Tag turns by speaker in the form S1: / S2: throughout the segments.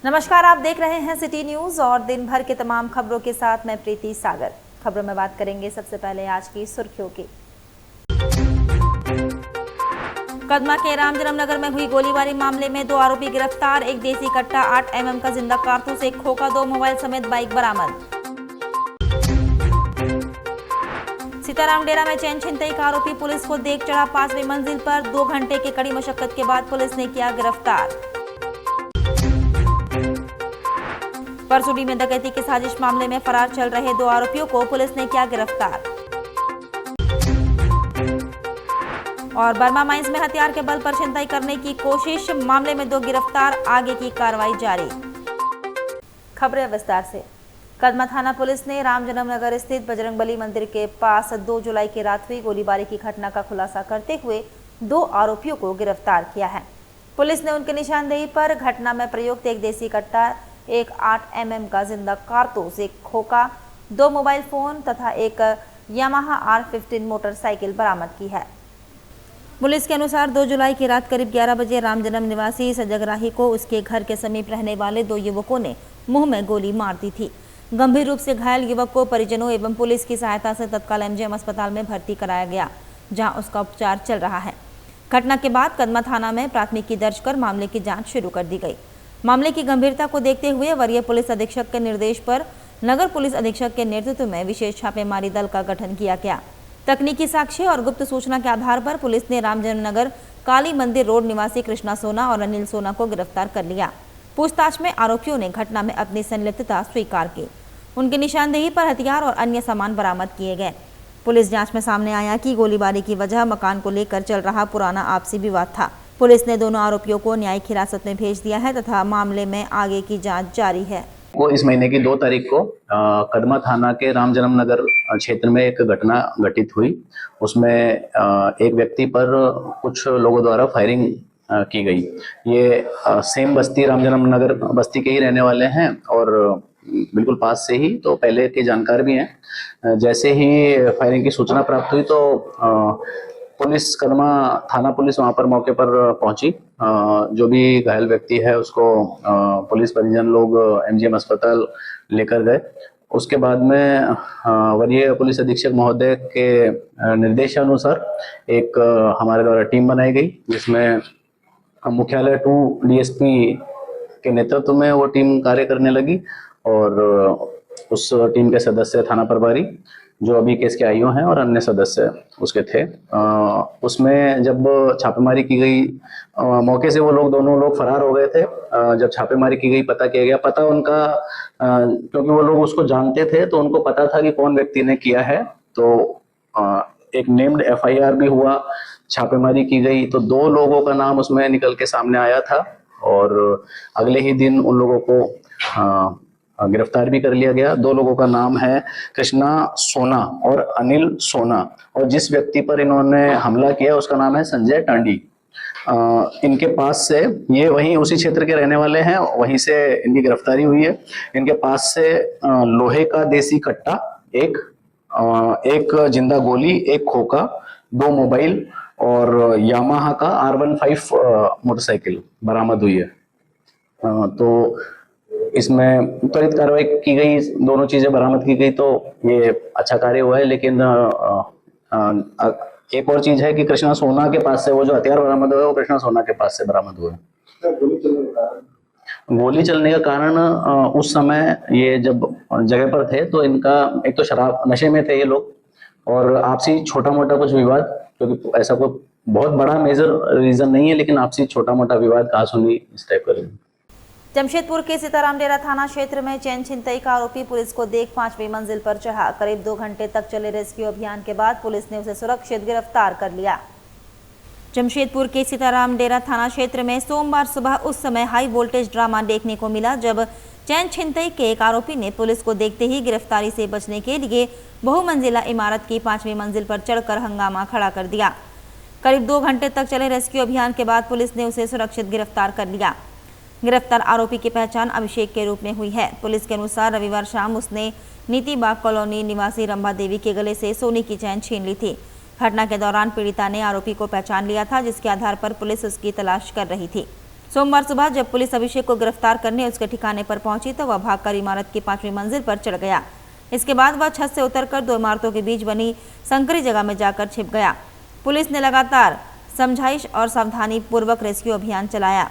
S1: नमस्कार, आप देख रहे हैं सिटी न्यूज और दिन भर के तमाम खबरों के साथ मैं प्रीति सागर। खबरों में बात करेंगे सबसे पहले आज की सुर्खियों की। कदमा के रामजन्म नगर में हुई गोलीबारी मामले में 2 आरोपी गिरफ्तार, एक देसी कट्टा 8 mm का जिंदा कारतूस, एक खोखा, 2 मोबाइल समेत बाइक बरामद। सीताराम डेरा में चैन छिनतई का आरोपी पुलिस को देख चढ़ा 5वीं मंजिल पर, 2 घंटे की कड़ी मशक्कत के बाद पुलिस ने किया गिरफ्तार। परसुडी में डकैती की साजिश मामले में फरार चल रहे 2 आरोपियों को पुलिस ने किया गिरफ्तार। और बर्मा माइंस में हथियार के बल पर छिनतई करने की कोशिश मामले में 2 गिरफ्तार, आगे की कार्रवाई जारी। खबरें विस्तार से। कदमा थाना पुलिस ने रामजन्म नगर स्थित बजरंगबली मंदिर के पास 2 जुलाई की रात हुई गोलीबारी की घटना का खुलासा करते हुए 2 आरोपियों को गिरफ्तार किया है। पुलिस ने उनकी निशानदेही पर घटना में प्रयुक्त एक देसी कट्टा, एक 8 mm का जिंदा कारतूस, एक खोखा, 2 मोबाइल फोन तथा एक यामाहा R15 मोटरसाइकिल बरामद की है। पुलिस के अनुसार 2 जुलाई की रात करीब 11 बजे रामजन्म निवासी सजगराही को उसके घर के समीप रहने वाले 2 युवकों ने मुंह में गोली मार दी थी। गंभीर रूप से घायल युवक को परिजनों एवं पुलिस की सहायता से तत्काल MGM अस्पताल में भर्ती कराया गया, जहां उसका उपचार चल रहा है। घटना के बाद कदमा थाना में प्राथमिकी दर्ज कर मामले की जाँच शुरू कर दी गई। मामले की गंभीरता को देखते हुए वरीय पुलिस अधीक्षक के निर्देश पर नगर पुलिस अधीक्षक के नेतृत्व में विशेष छापेमारी दल का गठन किया गया। तकनीकी साक्ष्य और गुप्त सूचना के आधार पर पुलिस ने रामजन्म नगर काली मंदिर रोड निवासी कृष्णा सोना और अनिल सोना को गिरफ्तार कर लिया। पूछताछ में आरोपियों ने घटना में अपनी संलिप्तता स्वीकार की। उनकी निशानदेही पर हथियार और अन्य सामान बरामद किए गए। पुलिस जाँच में सामने आया कि गोलीबारी की वजह मकान को लेकर चल रहा पुराना आपसी विवाद था। पुलिस ने दोनों आरोपियों को न्यायिक हिरासत में भेज दिया है तथा मामले में आगे की जांच जारी है।
S2: इस महीने की 2 तारीख को कदमा थाना के रामजन्म नगर क्षेत्र में एक घटना घटित हुई। उसमें एक व्यक्ति पर कुछ लोगों द्वारा फायरिंग की गई। ये सेम बस्ती रामजन्म नगर बस्ती के ही रहने वाले हैं और बिल्कुल पास से ही तो पहले के जानकार भी हैं। जैसे ही फायरिंग की सूचना प्राप्त हुई तो पुलिस कदमा थाना पुलिस वहां पर मौके पर पहुंची। जो भी घायल व्यक्ति है उसको पुलिस परिजन लोग MGM अस्पताल लेकर गए। उसके बाद में वरीय पुलिस अधीक्षक महोदय के निर्देशानुसार एक हमारे द्वारा टीम बनाई गई, जिसमें मुख्यालय 2 DSP के नेतृत्व में वो टीम कार्य करने लगी और उस टीम के सदस्य थाना प्रभारी जो अभी केस के आईओ हैं और अन्य सदस्य उसके थे। उसमें जब छापेमारी की गई, मौके से वो लोग दोनों लोग फरार हो गए थे। जब छापेमारी की गई, पता किया गया, पता उनका क्योंकि वो लोग उसको जानते थे तो उनको पता था कि कौन व्यक्ति ने किया है। तो एक नेम्ड FIR भी हुआ, छापेमारी की गई तो 2 लोगों का नाम उसमें निकल के सामने आया था और अगले ही दिन उन लोगों को गिरफ्तार भी कर लिया गया। 2 लोगों का नाम है कृष्णा सोना और अनिल सोना और जिस व्यक्ति पर इन्होंने हमला किया उसका नाम है संजय टांडी। इनके पास से, ये वहीं उसी क्षेत्र के रहने वाले हैं, वहीं से इनकी गिरफ्तारी हुई है। इनके पास से लोहे का देसी कट्टा, एक जिंदा गोली, एक खोखा, 2 मोबाइल और यामाहा का R15 मोटरसाइकिल बरामद हुई है। तो इसमें त्वरित कार्रवाई की गई, दोनों चीजें बरामद की गई तो ये अच्छा कार्य हुआ है। लेकिन एक और चीज है कि कृष्णा सोना के पास से वो जो हथियार बरामद हुए वो कृष्णा सोना के पास से बरामद हुए। गोली चलने का कारण उस समय ये जब जगह पर थे तो इनका एक तो शराब नशे में थे ये लोग और आपसी छोटा मोटा कुछ विवाद, क्योंकि ऐसा कोई बहुत बड़ा मेजर रीजन नहीं है, लेकिन आपसी छोटा मोटा विवाद कहासुनी इस टाइप का।
S1: जमशेदपुर के सीताराम डेरा थाना क्षेत्र में चैन छिनतई का आरोपी पुलिस को देख 5वीं मंजिल पर चढ़ा। करीब 2 घंटे तक चले रेस्क्यू अभियान के बाद पुलिस ने उसे सुरक्षित गिरफ्तार कर लिया। जमशेदपुर के सीताराम डेरा थाना क्षेत्र में सोमवार सुबह उस समय हाई वोल्टेज ड्रामा देखने को मिला जब चैन छिनतई के एक आरोपी ने पुलिस को देखते ही गिरफ्तारी से बचने के लिए बहुमंजिला इमारत की 5वीं मंजिल पर चढ़कर हंगामा खड़ा कर दिया। करीब 2 घंटे तक चले रेस्क्यू अभियान के बाद पुलिस ने उसे सुरक्षित गिरफ्तार कर लिया। गिरफ्तार आरोपी की पहचान अभिषेक के रूप में हुई है। पुलिस के अनुसार रविवार शाम उसने नीति बाग कॉलोनी निवासी रंभा देवी के गले से सोने की चैन छीन ली थी। घटना के दौरान पीड़िता ने आरोपी को पहचान लिया था, जिसके आधार पर पुलिस उसकी तलाश कर रही थी। सोमवार सुबह जब पुलिस अभिषेक को गिरफ्तार करने उसके ठिकाने पर पहुंची तो वह भागकर इमारत की 5वीं मंजिल पर चढ़ गया। इसके बाद वह छत से उतरकर 2 इमारतों के बीच बनी संकरी जगह में जाकर छिप गया। पुलिस ने लगातार समझाइश और सावधानी पूर्वक रेस्क्यू अभियान चलाया।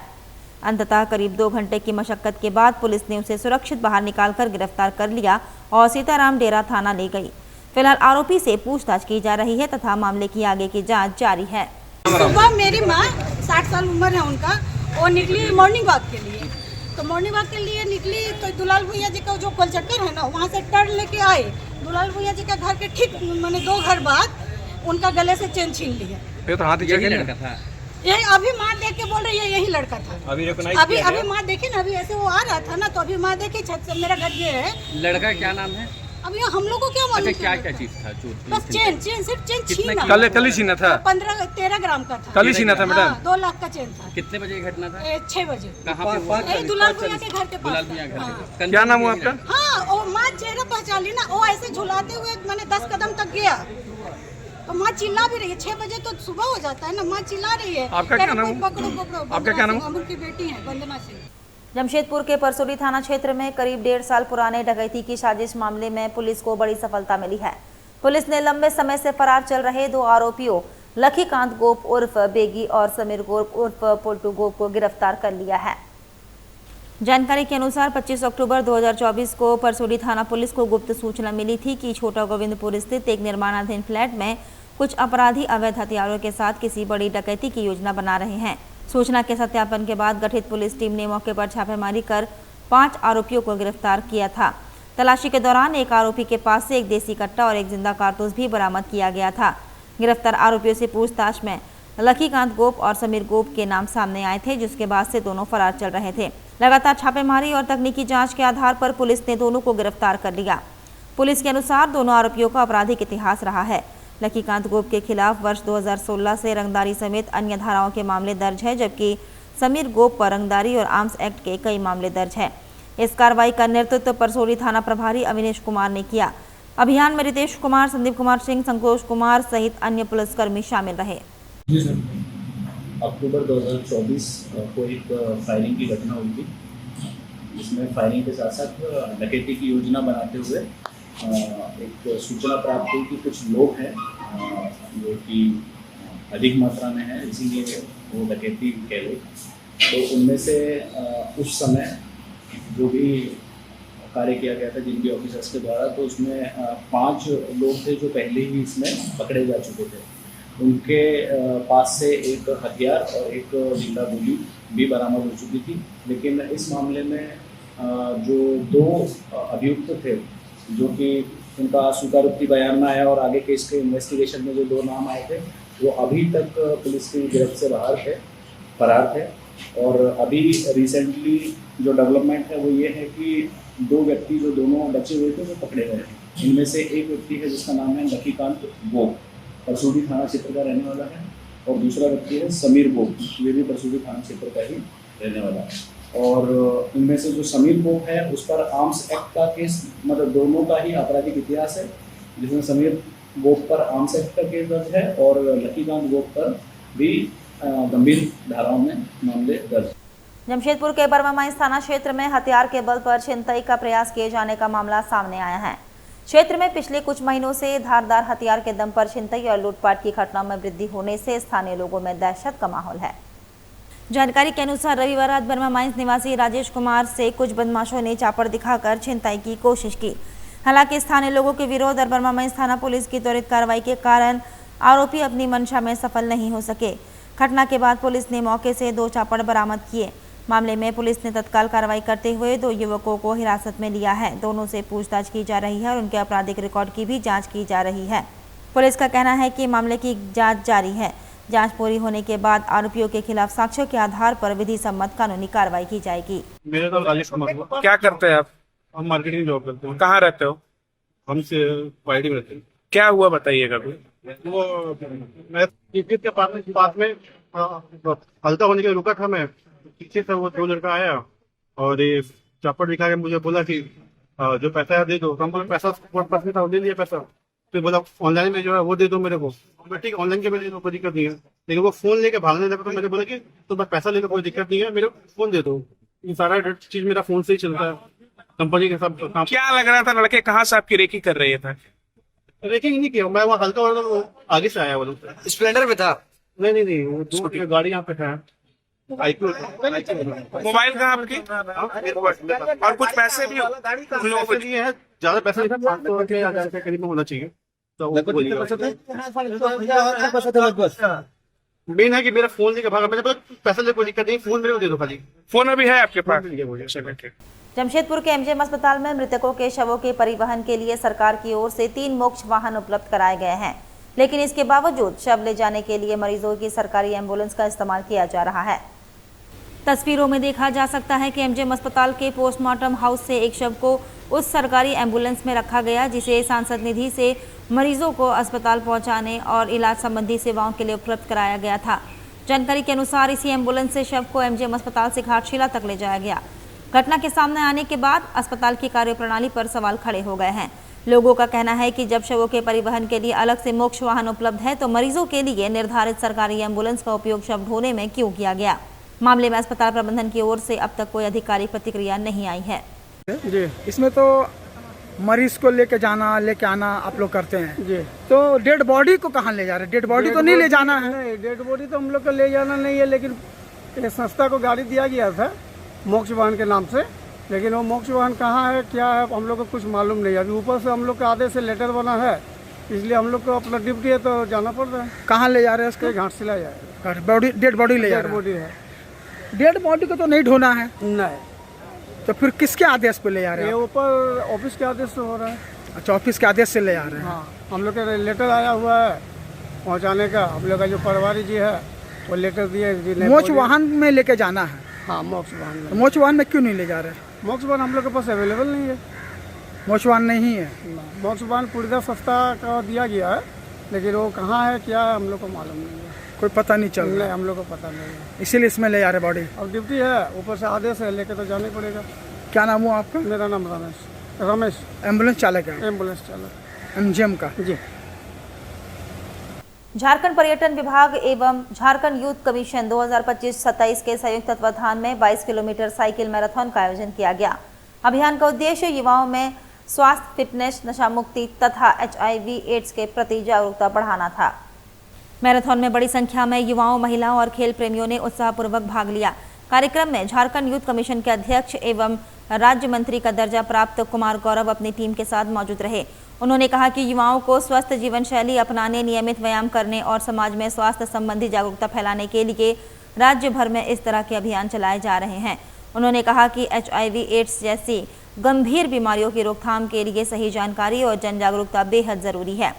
S1: अंततः करीब 2 घंटे की मशक्कत के बाद पुलिस ने उसे सुरक्षित बाहर निकालकर गिरफ्तार कर लिया और सीताराम डेरा थाना ले गई। फिलहाल आरोपी से पूछताछ की जा रही है तथा मामले की आगे की जांच जारी है।
S3: सुबह मेरी माँ 60 साल उम्र है उनका, वो निकली मॉर्निंग वॉक के लिए। तो मॉर्निंग वॉक के लिए निकली तो दुलाल भैया जी का जो गोल चक्कर है ना, वहाँ से टर्न लेके आए। दुलाल भैया जी का घर के ठीक मैंने 2 घर बाद उनका गले से चेन छीन लिया।
S4: ये तो हाथ
S5: यही लड़का था।
S3: यही अभी माँ देख के बोल रही है यही लड़का था। अभी माँ देखी ना, अभी ऐसे वो आ रहा था ना, तो अभी माँ देखी छत से मेरा घर ये है।
S5: लड़का क्या नाम है?
S3: अभी हम लोग को क्या
S5: अच्छा,
S3: मालूम
S5: क्या क्या चीज था?
S3: बस चेन सिर्फ चेन छीना।
S4: कल ही छीना था।
S3: 15-13 ग्राम का था।
S4: कल ही छीना था मैडम।
S3: 2 लाख का चेन था।
S5: कितने बजे की घटना था?
S3: 6 बजे।
S5: कहाँ पे हुआ?
S3: दुलाल भैया के घर के पास।
S5: दुलाल भैया घर
S3: हाँ।
S5: के।
S4: क्या नाम हुआ आपका?
S3: हाँ, और माँ चेहरा पहचान ली ना, वो ऐसे झुलाते हुए मैंने 10 कदम तक गया तो माँ चिल्ला भी रही है। 6 बजे तो सुबह हो जाता है ना, माँ चिल्ला रही है।
S4: आपका क्या नाम?
S3: पकड़ो।
S4: आपका क्या नाम?
S3: अमर की बेटी है वंदना सिंह।
S1: जमशेदपुर के परसोली थाना क्षेत्र में करीब 1.5 साल पुराने डकैती की साजिश मामले में पुलिस को बड़ी सफलता मिली है। पुलिस ने लंबे समय से फरार चल रहे 2 आरोपियों लखीकांत गोप उर्फ बेगी और समीर गोप उर्फ पोल्टू गोप को गिरफ्तार कर लिया है। जानकारी के अनुसार 25 अक्टूबर 2024 को परसोली थाना पुलिस को गुप्त सूचना मिली थी कि छोटा गोविंदपुर स्थित एक निर्माणाधीन फ्लैट में कुछ अपराधी अवैध हथियारों के साथ किसी बड़ी डकैती की योजना बना रहे हैं। सूचना के सत्यापन के बाद गठित पुलिस टीम ने मौके पर छापेमारी कर 5 आरोपियों को गिरफ्तार किया था। तलाशी के दौरान एक आरोपी के पास से एक देसी कट्टा और एक जिंदा कारतूस भी बरामद किया गया था। गिरफ्तार आरोपियों से पूछताछ में लखीकांत गोप और समीर गोप के नाम सामने आए थे, जिसके बाद से दोनों फरार चल रहे थे। लगातार छापेमारी और तकनीकी जांच के आधार पर पुलिस ने दोनों को गिरफ्तार कर लिया। पुलिस के अनुसार दोनों आरोपियों का आपराधिक इतिहास रहा है। लखीकांत गोप के खिलाफ वर्ष 2016 से रंगदारी समेत अन्य धाराओं के मामले दर्ज है, जबकि समीर गोप पर रंगदारी और आर्म्स एक्ट के कई मामले दर्ज है। इस कार्रवाई का नेतृत्व परसोली थाना प्रभारी अविनेश कुमार ने किया। अभियान में रितेश कुमार, संदीप कुमार सिंह, संतोष कुमार सहित अन्य पुलिसकर्मी शामिल रहे।
S6: जी सर, अक्टूबर 2024 को एक फायरिंग की घटना हुई थी, जिसमें फायरिंग के साथ साथ डकैती की योजना बनाते हुए एक सूचना प्राप्त हुई कि कुछ लोग हैं जो कि अधिक मात्रा में हैं, इसीलिए वो डकैती कह लो। तो उनमें से उस समय जो भी कार्य किया गया था जिनके ऑफिसर्स के द्वारा, तो उसमें 5 लोग थे जो पहले ही इसमें पकड़े जा चुके थे। उनके पास से एक हथियार और एक जिंदा गोली भी बरामद हो चुकी थी। लेकिन इस मामले में जो 2 अभियुक्त थे, जो कि उनका स्वीकारोक्ति बयान में आया और आगे केस के इन्वेस्टिगेशन में जो 2 नाम आए थे, वो अभी तक पुलिस की गिरफ्त से फरार थे। और अभी रिसेंटली जो डेवलपमेंट है वो ये है कि 2 व्यक्ति जो दोनों बचे हुए थे वो पकड़े गए हैं। इनमें से एक व्यक्ति है जिसका नाम है लखीकांत गोप, परसोली थाना क्षेत्र का रहने वाला है, और दूसरा व्यक्ति है समीर गोप, ये भी परसोली थाना क्षेत्र का ही रहने वाला है। और इनमें से जो समीर गोप है उस पर आर्म्स एक्ट का केस, मतलब दोनों का ही आपराधिक इतिहास है, जिसमें समीर गोप पर आर्म्स एक्ट का केस दर्ज है और लखीकांत गोप पर भी गंभीर धाराओं में मामले दर्ज।
S1: जमशेदपुर के बर्मा माइंस थाना क्षेत्र में हथियार के बल पर छिनतई का प्रयास किए जाने का मामला सामने आया है। क्षेत्र में पिछले कुछ महीनों से धारदार हथियार के दम पर छिनतई और लूटपाट की घटनाओं में वृद्धि होने से स्थानीय लोगों में दहशत का माहौल है। जानकारी के अनुसार रविवार रात बर्मा माइंस निवासी राजेश कुमार से कुछ बदमाशों ने चापड़ दिखाकर छिनतई की कोशिश की। हालांकि स्थानीय लोगों के विरोध और बर्मा माइंस थाना पुलिस की त्वरित कार्रवाई के कारण आरोपी अपनी मंशा में सफल नहीं हो सके। घटना के बाद पुलिस ने मौके से 2 चापड़ बरामद किए। मामले में पुलिस ने तत्काल कार्रवाई करते हुए 2 युवकों को हिरासत में लिया है। दोनों से पूछताछ की जा रही है और उनके आपराधिक रिकॉर्ड की भी जांच की जा रही है। पुलिस का कहना है कि मामले की जांच जारी है। जांच पूरी होने के बाद आरोपियों के खिलाफ साक्ष्यों के आधार पर विधि सम्मत कानूनी कार्रवाई की जाएगी।
S4: मेरा नाम राजेश कुमार। क्या करते हैं आप?
S7: हम मार्केटिंग जॉब करते हैं।
S4: कहाँ रहते हो?
S7: हम से वाईडी में रहते हैं।
S4: क्या हुआ बताइएगा अभी।
S7: वो मैं ईद के पास में हल्का होने के लिए रुका था। मैं पीछे से वो 2 लड़का आया और ये चापड़ दिखा के मुझे बोला कि जो पैसा है दे दो। हम बोले पैसा पास में था, दे दिया पैसा। फिर बोला ऑनलाइन में जो है वो दे दो मेरे को। ठीक ऑनलाइन के में दे दो, कोई दिक्कत नहीं है। लेकिन वो फोन लेके भागने लगा तो मैंने बोला कि तो मैं पैसा लेकर कोई दिक्कत नहीं है, मेरे फोन दे दो, ये सारा चीज मेरा फोन से ही चलता है, कंपनी के सब काम।
S4: क्या लग रहा था लड़के कहाँ से आपकी रेकी कर रहे थे?
S7: रेकिंग नहीं किया मैं, वहाँ हल्का वाला वो आगे से आया वो लोग।
S5: स्प्लेंडर में था?
S7: नहीं वो दो गाड़ी यहाँ पे है।
S4: मोबाइल कहाँ आपकी? और कुछ पैसे भी उन लोगों को
S7: लिए है, ज्यादा पैसा नहीं था, 500 रुपये 1000 रुपये करीब में होना चाहिए। तो मेन है कि मेरा फोन लेके भागा, मैंने बोला पैसा ले कोई दिक्कत नहीं, फोन मेरे को दे दो खाली।
S4: फोन अभी है आपके पास?
S7: चलो ठीक।
S1: जमशेदपुर के एमजीएम अस्पताल में मृतकों के शवों के परिवहन के लिए सरकार की ओर से 3 मोक्ष वाहन उपलब्ध कराए गए हैं, लेकिन इसके बावजूद शव ले जाने के लिए मरीजों की सरकारी एम्बुलेंस का इस्तेमाल किया जा रहा है। तस्वीरों में देखा जा सकता है कि एमजीएम अस्पताल के पोस्टमार्टम हाउस से एक शव को उस सरकारी एम्बुलेंस में रखा गया जिसे सांसद निधि से मरीजों को अस्पताल पहुंचाने और इलाज संबंधी सेवाओं के लिए उपलब्ध कराया गया था। जानकारी के अनुसार इसी एम्बुलेंस से शव को एमजीएम अस्पताल से घाटशिला तक ले जाया गया। घटना के सामने आने के बाद अस्पताल की कार्यप्रणाली पर सवाल खड़े हो गए हैं। लोगों का कहना है कि जब शवों के परिवहन के लिए अलग से मोक्ष वाहन उपलब्ध है तो मरीजों के लिए निर्धारित सरकारी एम्बुलेंस का उपयोग शव ढोने में क्यों किया गया। मामले में अस्पताल प्रबंधन की ओर से अब तक कोई आधिकारिक प्रतिक्रिया नहीं आई है।
S8: जी, इसमें तो मरीज को लेके जाना लेके आना आप लोग करते हैं जी, तो डेड बॉडी को कहाँ ले जा रहे हैं? डेड बॉडी तो नहीं ले जाना है।
S9: नहीं, डेड बॉडी तो हम लोग को ले जाना नहीं है, लेकिन ये संस्था को गाड़ी दिया गया था मोक्ष वाहन के नाम से, लेकिन वो मोक्ष वाहन कहाँ है क्या है हम लोग को कुछ मालूम नहीं है। अभी ऊपर से हम लोग का आदेश से लेटर बना है, इसलिए हम लोग को अपना ड्यूटी है तो जाना पड़ रहा है।
S8: कहाँ ले जा रहे हैं इसको?
S9: घाटशिला जाए।
S8: बॉडी डेड बॉडी ले जा
S9: डेड
S8: रहे
S9: बॉडी है।
S8: हैं। डेड बॉडी को तो नहीं ढोना है।
S9: नहीं,
S8: तो फिर किसके आदेश पे ले जा रहे
S9: ये
S8: हैं?
S9: ऊपर ऑफिस के आदेश से हो रहा है।
S8: अच्छा, ऑफिस के आदेश से ले जा रहे हैं।
S9: हाँ, हम लोग का लेटर आया हुआ है पहुँचाने का। हम लोग का जो पटवारी जी है वो लेटर दिए।
S8: मोक्ष वाहन में लेके जाना है।
S9: हाँ, मोक्ष वाहन में।
S8: मोक्ष वाहन में क्यों नहीं ले जा रहे?
S9: मोक्ष वाहन हम लोग के पास अवेलेबल नहीं है।
S8: मोक्ष वाहन नहीं है।
S9: मोक्ष वाहन पुलिस संस्था का दिया गया है, लेकिन वो कहाँ है क्या है हम लोग को मालूम नहीं है।
S8: कोई पता नहीं चल रहा है।
S9: हम लोग को पता नहीं है,
S8: इसीलिए इसमें ले जा रहे बॉडी।
S9: अब ड्यूटी है, ऊपर से आदेश है, लेके तो जाना ही पड़ेगा।
S8: क्या नाम हुआ आपका?
S9: मेरा नाम रमेश।
S8: एम्बुलेंस चालक है?
S9: एम्बुलेंस चालक
S8: एमजीएम का।
S9: जी।
S1: झारखंड पर्यटन विभाग एवं झारखंड यूथ कमीशन 2025-27 के संयुक्त तत्वाधान में 22 किलोमीटर साइकिल मैराथन का आयोजन किया गया। अभियान का उद्देश्य युवाओं में स्वास्थ्य, फिटनेस, नशा मुक्ति तथा HIV/AIDS के प्रति जागरूकता बढ़ाना था। मैराथन में बड़ी संख्या में युवाओं, महिलाओं और खेल प्रेमियों ने उत्साहपूर्वक भाग लिया। कार्यक्रम में झारखंड यूथ कमीशन के अध्यक्ष एवं राज्य मंत्री का दर्जा प्राप्त कुमार गौरव अपनी टीम के साथ मौजूद रहे। उन्होंने कहा कि युवाओं को स्वस्थ जीवन शैली अपनाने, नियमित व्यायाम करने और समाज में स्वास्थ्य संबंधी जागरूकता फैलाने के लिए राज्य भर में इस तरह के अभियान चलाए जा रहे हैं। उन्होंने कहा कि HIV/AIDS जैसी गंभीर बीमारियों की रोकथाम के लिए सही जानकारी और जन जागरूकता बेहद जरूरी है।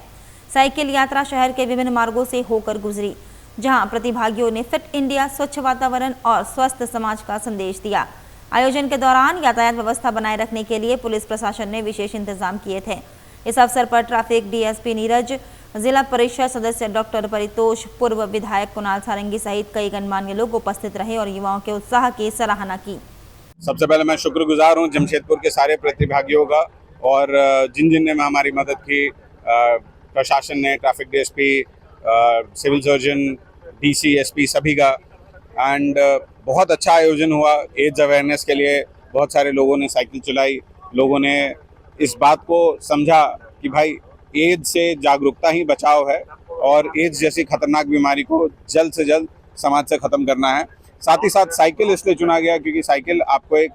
S1: साइकिल यात्रा शहर के विभिन्न मार्गों से होकर गुजरी, जहां प्रतिभागियों ने फिट इंडिया, स्वच्छ वातावरण और स्वस्थ समाज का संदेश दिया। आयोजन के दौरान यातायात व्यवस्था बनाए रखने के लिए पुलिस प्रशासन ने विशेष इंतजाम किए थे। इस अवसर पर ट्रैफिक DSP नीरज, जिला परिषद सदस्य डॉक्टर परितोष, पूर्व विधायक कुणाल सारंगी सहित कई गणमान्य लोग उपस्थित रहे और युवाओं के उत्साह की सराहना की।
S10: सबसे पहले मैं शुक्रगुजार हूं जमशेदपुर के सारे प्रतिभागियों का और जिन ने हमारी मदद की, प्रशासन ने, traffic DSP, civil surgeon, DC, SP सभी का। एंड बहुत अच्छा आयोजन हुआ। एड्स अवेयरनेस के लिए बहुत सारे लोगों ने साइकिल चलाई। लोगों ने इस बात को समझा कि भाई एड्स से जागरूकता ही बचाव है और एड्स जैसी खतरनाक बीमारी को जल्द से जल्द समाज से ख़त्म करना है। साथ ही साथ साइकिल इसलिए चुना गया क्योंकि साइकिल आपको एक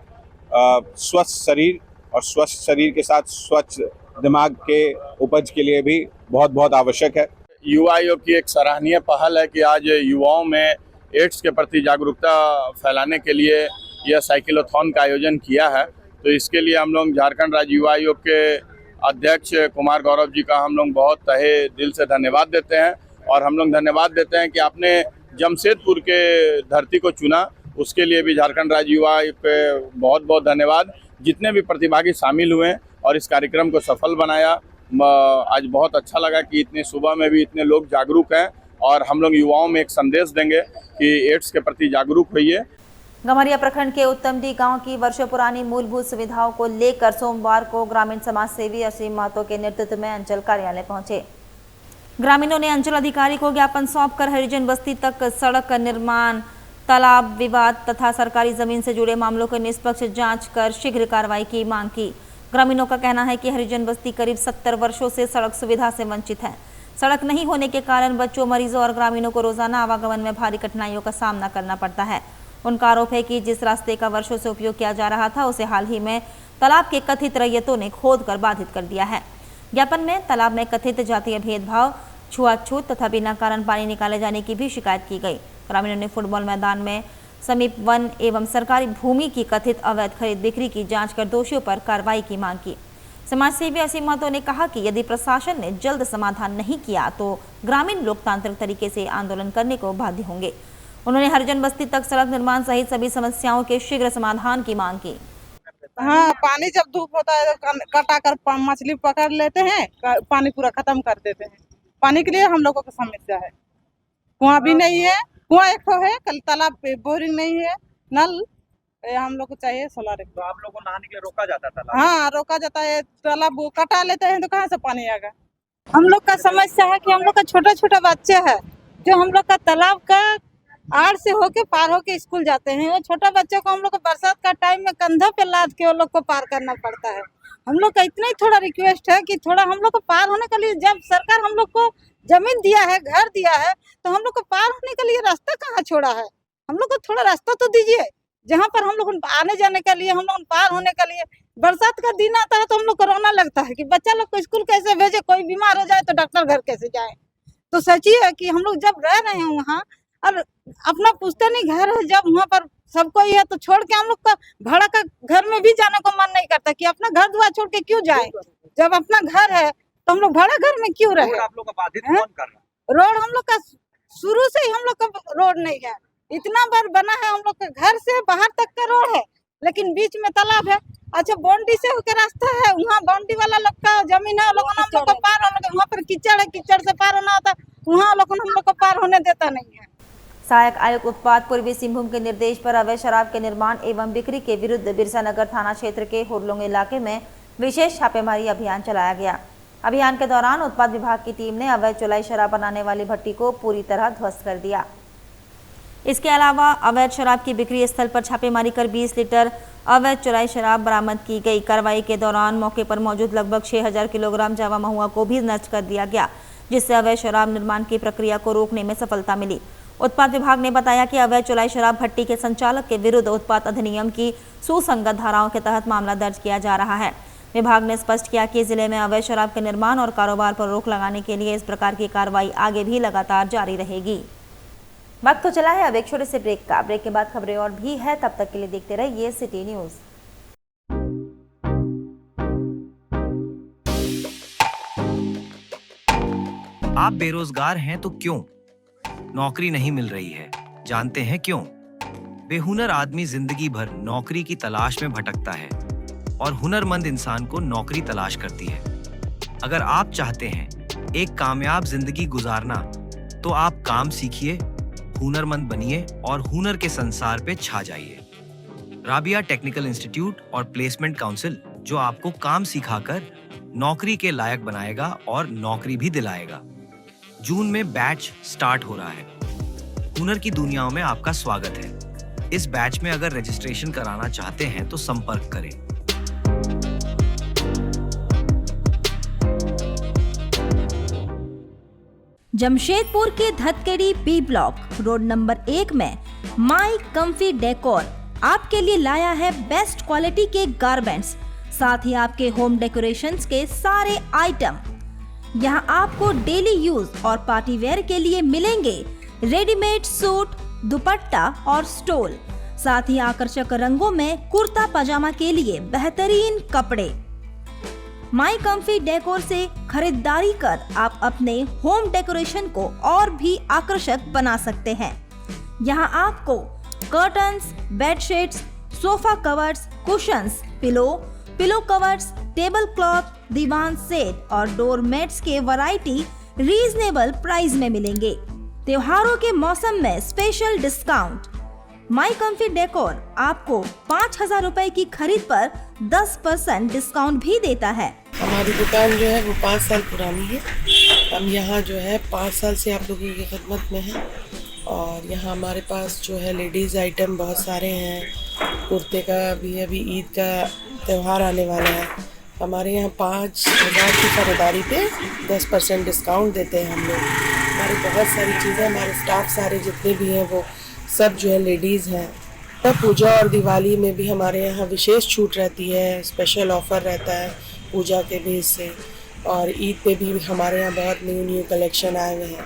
S10: स्वस्थ शरीर और स्वस्थ शरीर के साथ स्वच्छ दिमाग के उपज के लिए भी बहुत बहुत आवश्यक है।
S11: युवा आयोग की एक सराहनीय पहल है कि आज युवाओं में एड्स के प्रति जागरूकता फैलाने के लिए यह साइकिलोथॉन का आयोजन किया है। तो इसके लिए हम लोग झारखंड राज्य युवा आयोग के अध्यक्ष कुमार गौरव जी का हम लोग बहुत तहे दिल से धन्यवाद देते हैं और हम लोग धन्यवाद देते हैं कि आपने जमशेदपुर के धरती को चुना, उसके लिए भी झारखंड राज्य युवा आयोग पे बहुत बहुत धन्यवाद। जितने भी प्रतिभागी शामिल हुए और इस कार्यक्रम को सफल बनाया, आज बहुत अच्छा लगा कि इतने सुबह में भी इतने लोग जागरूक हैं और हम लोग युवाओं में एक संदेश देंगे कि एड्स के प्रति जागरूक होइए।
S1: गम्हरिया प्रखंड के उत्तमडी गांव की वर्षों पुरानी मूलभूत सुविधाओं को लेकर सोमवार को ग्रामीण समाज सेवी असीम महतो के नेतृत्व में अंचल कार्यालय पहुंचे। ग्रामीणों ने अंचल अधिकारी को ज्ञापन सौंपकर हरिजन बस्ती तक सड़क का निर्माण, तालाब विवाद तथा सरकारी जमीन से जुड़े मामलों की निष्पक्ष जांच कर शीघ्र कार्रवाई की मांग की। ग्रामीणों का कहना है कि हरिजन बस्ती करीब 70 वर्षों से सड़क सुविधा से वंचित है। सड़क नहीं होने के कारण बच्चों, मरीजों और ग्रामीणों को रोजाना आवागमन में भारी कठिनाइयों का सामना करना पड़ता है। उनका आरोप है कि जिस रास्ते का वर्षों से उपयोग किया जा रहा था उसे हाल ही में तालाब के कथित रैयतों ने खोदकर बाधित कर दिया है। ज्ञापन में तालाब में कथित जातीय भेदभाव, छुआछूत तथा बिना कारण पानी निकाले जाने की भी शिकायत की गई। ग्रामीणों ने फुटबॉल मैदान में समीप वन एवं सरकारी भूमि की कथित अवैध खरीद बिक्री की जांच कर दोषियों पर कार्रवाई की मांग की। समाजसेवी असीम महतो ने कहा कि यदि प्रशासन ने जल्द समाधान नहीं किया तो ग्रामीण लोकतांत्रिक तरीके से आंदोलन करने को बाध्य होंगे। उन्होंने हरिजन बस्ती तक सड़क निर्माण सहित सभी समस्याओं के शीघ्र समाधान की मांग की।
S12: हाँ, पानी जब धूप होता है तो कटा कर मछली पकड़ लेते हैं, पानी पूरा खत्म कर देते हैं। पानी के लिए हम लोगों को समस्या है। कुआं भी नहीं है, कुआं एक है, कल तालाब पे बोरिंग नहीं है, नल हम लोग को चाहिए सोलर।
S5: तो आप लोगों को नहाने के लिए रोका जाता था?
S12: हाँ, रोका जाता है। तालाब कटा लेते हैं तो कहाँ से पानी आएगा? हम लोग का समस्या है कि हम लोग का छोटा छोटा बच्चा है जो हम लोग का तालाब का आड़ से होके पार होके स्कूल जाते हैं। वो छोटा बच्चे को हम लोग को बरसात का टाइम में कंधा पे लाद के वो लोग को पार करना पड़ता है। हम लोग का इतना ही थोड़ा रिक्वेस्ट है कि थोड़ा हम लोग को पार होने के लिए, जब सरकार हम लोग को जमीन दिया है, घर दिया है, तो हम लोग को पार होने के लिए रास्ता कहाँ छोड़ा है? हम लोग को थोड़ा रास्ता तो दीजिए, जहाँ पर हम लोग आने जाने के लिए, हम लोग पार होने के लिए। बरसात का दिन आता है तो हम लोग को रोना लगता है कि बच्चा लोग को स्कूल कैसे भेजे, कोई बीमार हो जाए तो डॉक्टर घर कैसे जाए। तो सच ही है कि हम लोग जब रह रहे हैं वहाँ और अपना पुश्तैनी घर है, जब वहाँ पर सबको ही है, तो छोड़ के हम लोग का भाड़ा का घर में भी जाने को मन नहीं करता कि अपना घर दुआर छोड़ के क्यों जाए। जब अपना घर है तो हम लोग भाड़ा घर में क्यों रहे?
S5: आप लोग का बाधित कौन कर रहा है?
S12: रोड हम लोग का शुरू से ही हम लोग का रोड नहीं है। इतना बार बना है, हम लोग का घर से बाहर तक का रोड है, लेकिन बीच में तालाब है। अच्छा, बाउंड्री से होकर रास्ता है, वहाँ बाउंड्री वाला लोग का जमीन है, लोग हम लोग को पार होने, वहाँ पर कीचड़ है, कीचड़ से पार होना होता है, वहाँ लोग हम लोग को पार होने देता नहीं है।
S1: सहायक आयुक्त उत्पाद पूर्वी सिंहभूम के निर्देश पर अवैध शराब के निर्माण एवं बिक्री के विरुद्ध बिरसा नगर थाना क्षेत्र के हुरलोंग इलाके में विशेष छापेमारी अभियान चलाया गया। अभियान के दौरान उत्पाद विभाग की टीम ने अवैध चुलाई शराब बनाने वाली भट्टी को पूरी तरह ध्वस्त कर दिया। इसके अलावा अवैध शराब की बिक्री स्थल पर छापेमारी कर 20 लीटर अवैध चुलाई शराब बरामद की गई। कार्रवाई के दौरान मौके पर मौजूद लगभग 6000 किलोग्राम जावा महुआ को भी नष्ट कर दिया गया, जिससे अवैध शराब निर्माण की प्रक्रिया को रोकने में सफलता मिली। उत्पाद विभाग ने बताया कि अवैध चुलाई शराब भट्टी के संचालक के विरुद्ध उत्पाद अधिनियम की सुसंगत धाराओं के तहत मामला दर्ज किया जा रहा है। विभाग ने स्पष्ट किया कि जिले में अवैध शराब के निर्माण और कारोबार पर रोक लगाने के लिए इस प्रकार की कार्रवाई आगे भी लगातार जारी रहेगी। वक्त तो चला है अब एक छोटे से ब्रेक का। ब्रेक के बाद खबरें और भी है, तब तक के लिए देखते रहिए सिटी न्यूज।
S13: आप बेरोजगार हैं तो क्यों? नौकरी नहीं मिल रही है, जानते हैं क्यों? बेहुनर आदमी जिंदगी भर नौकरी की तलाश में भटकता है और हुनरमंद इंसान को नौकरी तलाश करती है। अगर आप चाहते हैं एक कामयाब जिंदगी गुजारना, तो आप काम सीखिए, हुनरमंद बनिए और हुनर के संसार पे छा जाइए। राबिया टेक्निकल इंस्टीट्यूट और प्लेसमेंट काउंसिल, जो आपको काम सिखाकर नौकरी के लायक बनाएगा और नौकरी भी दिलाएगा। जून में बैच स्टार्ट हो रहा है। हुनर की दुनियाओं में आपका स्वागत है। इस बैच में अगर रजिस्ट्रेशन कराना चाहते हैं तो संपर्क करें।
S1: जमशेदपुर के धतकेड़ी बी ब्लॉक रोड नंबर 1 में माई कंफी डेकोर आपके लिए लाया है बेस्ट क्वालिटी के गारमेंट्स, साथ ही आपके होम डेकोरेशंस के सारे आइटम। यहाँ आपको डेली यूज और पार्टी वेयर के लिए मिलेंगे रेडीमेड सूट, दुपट्टा और स्टोल, साथ ही आकर्षक रंगों में कुर्ता पजामा के लिए बेहतरीन कपड़े। माई कंफी डेकोर से खरीदारी कर आप अपने होम डेकोरेशन को और भी आकर्षक बना सकते हैं। यहाँ आपको curtains, bedsheets, sofa covers, cushions, pillow covers, table cloth, दीवान सेट और डोर मैट्स के वैरायटी रीजनेबल प्राइस में मिलेंगे। त्योहारों के मौसम में special discount. My Comfy Decor आपको 5000 रुपए की खरीद पर 10% डिस्काउंट भी देता है।
S12: हमारी दुकान जो है वो 5 साल पुरानी है। हम यहाँ जो है 5 साल से आप लोगों की खिदमत में हैं और यहाँ हमारे पास जो है लेडीज़ आइटम बहुत सारे हैं। कुर्ते का भी अभी ईद का त्यौहार आने वाला है, हमारे यहाँ 5,000 की खरीदारी पे 10% डिस्काउंट देते हैं हम लोग। हमारी बहुत सारी चीज़ें, हमारे स्टाफ सारे जितने भी हैं वो सब जो है लेडीज़ हैं। पूजा और दिवाली में भी हमारे यहाँ विशेष छूट रहती है, स्पेशल ऑफ़र रहता है पूजा के बेस से, और ईद पे भी हमारे यहाँ बहुत न्यू कलेक्शन आए हुए हैं।